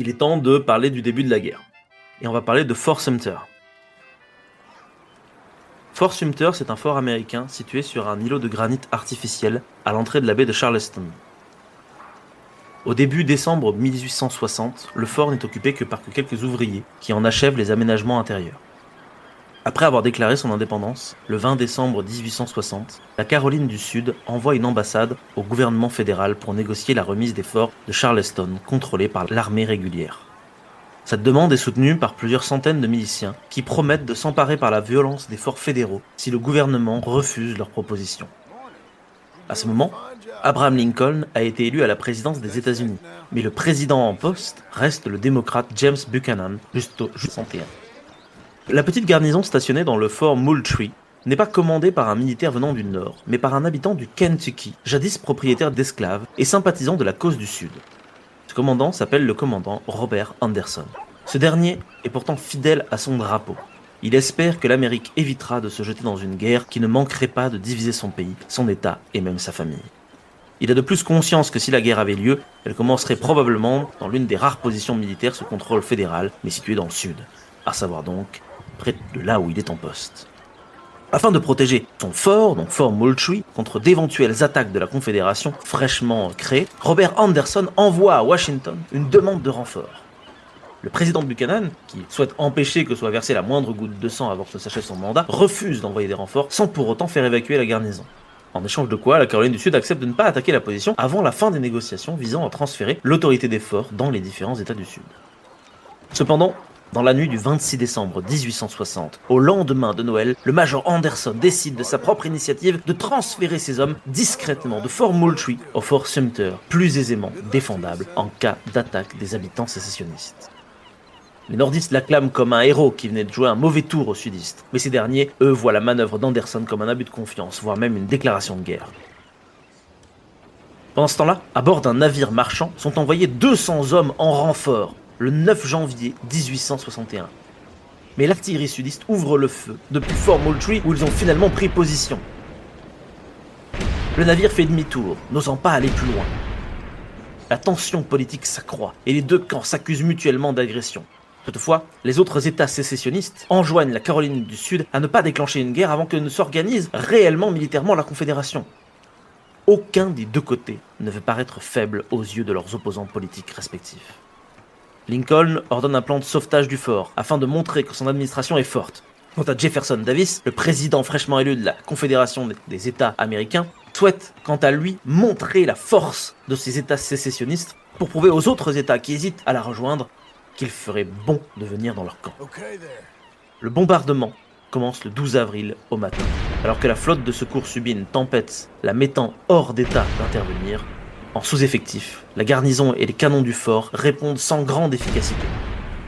il est temps de parler du début de la guerre. Et on va parler de Fort Sumter. Fort Sumter, c'est un fort américain situé sur un îlot de granit artificiel à l'entrée de la baie de Charleston. Au début décembre 1860, le fort n'est occupé que par quelques ouvriers qui en achèvent les aménagements intérieurs. Après avoir déclaré son indépendance, le 20 décembre 1860, la Caroline du Sud envoie une ambassade au gouvernement fédéral pour négocier la remise des forts de Charleston contrôlés par l'armée régulière. Cette demande est soutenue par plusieurs centaines de miliciens qui promettent de s'emparer par la violence des forts fédéraux si le gouvernement refuse leurs propositions. À ce moment, Abraham Lincoln a été élu à la présidence des États-Unis, mais le président en poste reste le démocrate James Buchanan jusqu'au 61. La petite garnison stationnée dans le fort Moultrie n'est pas commandée par un militaire venant du Nord, mais par un habitant du Kentucky, jadis propriétaire d'esclaves et sympathisant de la cause du Sud. Ce commandant s'appelle le commandant Robert Anderson. Ce dernier est pourtant fidèle à son drapeau. Il espère que l'Amérique évitera de se jeter dans une guerre qui ne manquerait pas de diviser son pays, son État et même sa famille. Il a de plus conscience que si la guerre avait lieu, elle commencerait probablement dans l'une des rares positions militaires sous contrôle fédéral, mais située dans le Sud, à savoir donc près de là où il est en poste. Afin de protéger son fort, donc Fort Moultrie, contre d'éventuelles attaques de la Confédération fraîchement créée, Robert Anderson envoie à Washington une demande de renfort. Le président Buchanan, qui souhaite empêcher que soit versée la moindre goutte de sang avant que s'achève son mandat, refuse d'envoyer des renforts sans pour autant faire évacuer la garnison. En échange de quoi, la Caroline du Sud accepte de ne pas attaquer la position avant la fin des négociations visant à transférer l'autorité des forts dans les différents États du Sud. Cependant, dans la nuit du 26 décembre 1860, au lendemain de Noël, le major Anderson décide de sa propre initiative de transférer ses hommes discrètement de Fort Moultrie au Fort Sumter, plus aisément défendable en cas d'attaque des habitants sécessionnistes. Les nordistes l'acclament comme un héros qui venait de jouer un mauvais tour aux sudistes, mais ces derniers, eux, voient la manœuvre d'Anderson comme un abus de confiance, voire même une déclaration de guerre. Pendant ce temps-là, à bord d'un navire marchand, sont envoyés 200 hommes en renfort, le 9 janvier 1861. Mais l'artillerie sudiste ouvre le feu depuis Fort Moultrie où ils ont finalement pris position. Le navire fait demi-tour, n'osant pas aller plus loin. La tension politique s'accroît et les deux camps s'accusent mutuellement d'agression. Toutefois, les autres États sécessionnistes enjoignent la Caroline du Sud à ne pas déclencher une guerre avant que ne s'organise réellement militairement la Confédération. Aucun des deux côtés ne veut paraître faible aux yeux de leurs opposants politiques respectifs. Lincoln ordonne un plan de sauvetage du fort afin de montrer que son administration est forte. Quant à Jefferson Davis, le président fraîchement élu de la Confédération des États américains, souhaite quant à lui montrer la force de ces États sécessionnistes pour prouver aux autres États qui hésitent à la rejoindre qu'il ferait bon de venir dans leur camp. Le bombardement commence le 12 avril au matin. Alors que la flotte de secours subit une tempête, la mettant hors d'état d'intervenir, en sous-effectif, la garnison et les canons du fort répondent sans grande efficacité.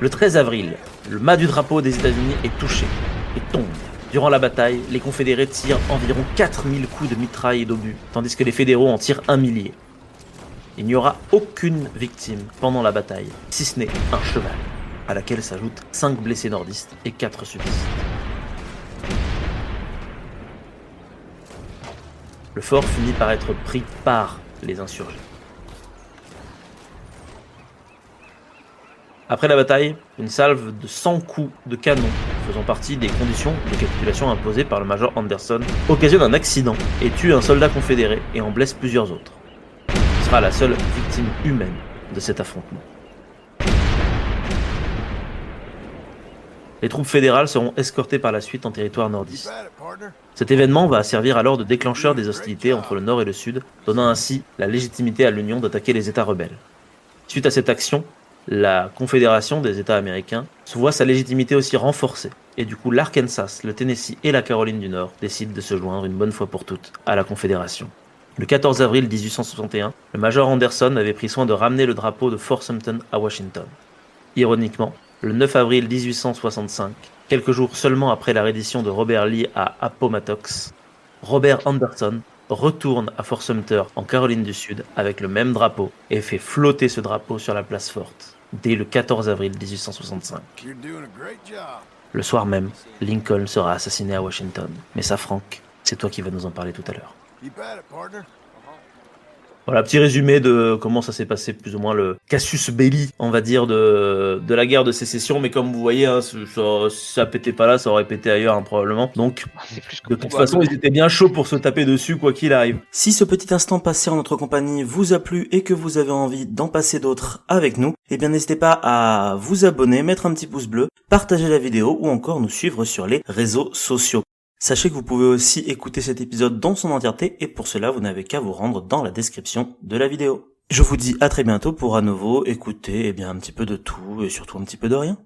Le 13 avril, le mât du drapeau des États-Unis est touché et tombe. Durant la bataille, les confédérés tirent environ 4000 coups de mitraille et d'obus, tandis que les fédéraux en tirent 1 millier. Il n'y aura aucune victime pendant la bataille, si ce n'est un cheval, à laquelle s'ajoutent 5 blessés nordistes et 4 sudistes. Le fort finit par être pris par les insurgés. Après la bataille, une salve de 100 coups de canon, faisant partie des conditions de capitulation imposées par le major Anderson, occasionne un accident et tue un soldat confédéré et en blesse plusieurs autres. Ce sera la seule victime humaine de cet affrontement. Les troupes fédérales seront escortées par la suite en territoire nordiste. Cet événement va servir alors de déclencheur des hostilités entre le Nord et le Sud, donnant ainsi la légitimité à l'Union d'attaquer les États rebelles. Suite à cette action, la Confédération des États américains se voit sa légitimité aussi renforcée, et du coup l'Arkansas, le Tennessee et la Caroline du Nord décident de se joindre une bonne fois pour toutes à la Confédération. Le 14 avril 1861, le major Anderson avait pris soin de ramener le drapeau de Fort Sumter à Washington. Ironiquement, le 9 avril 1865, quelques jours seulement après la reddition de Robert Lee à Appomattox, Robert Anderson retourne à Fort Sumter en Caroline du Sud avec le même drapeau et fait flotter ce drapeau sur la place forte dès le 14 avril 1865. Le soir même, Lincoln sera assassiné à Washington. Mais ça, Frank, c'est toi qui vas nous en parler tout à l'heure. Voilà, petit résumé de comment ça s'est passé, plus ou moins le casus belli, on va dire, de la guerre de sécession. Mais comme vous voyez, hein, ça pétait pas là, ça aurait pété ailleurs, hein, probablement. Donc, C'est plus que de toute probable. façon, ils étaient bien chauds pour se taper dessus, quoi qu'il arrive. Si ce petit instant passé en notre compagnie vous a plu et que vous avez envie d'en passer d'autres avec nous, eh bien n'hésitez pas à vous abonner, mettre un petit pouce bleu, partager la vidéo ou encore nous suivre sur les réseaux sociaux. Sachez que vous pouvez aussi écouter cet épisode dans son entièreté et pour cela vous n'avez qu'à vous rendre dans la description de la vidéo. Je vous dis à très bientôt pour à nouveau écouter un petit peu de tout et surtout un petit peu de rien.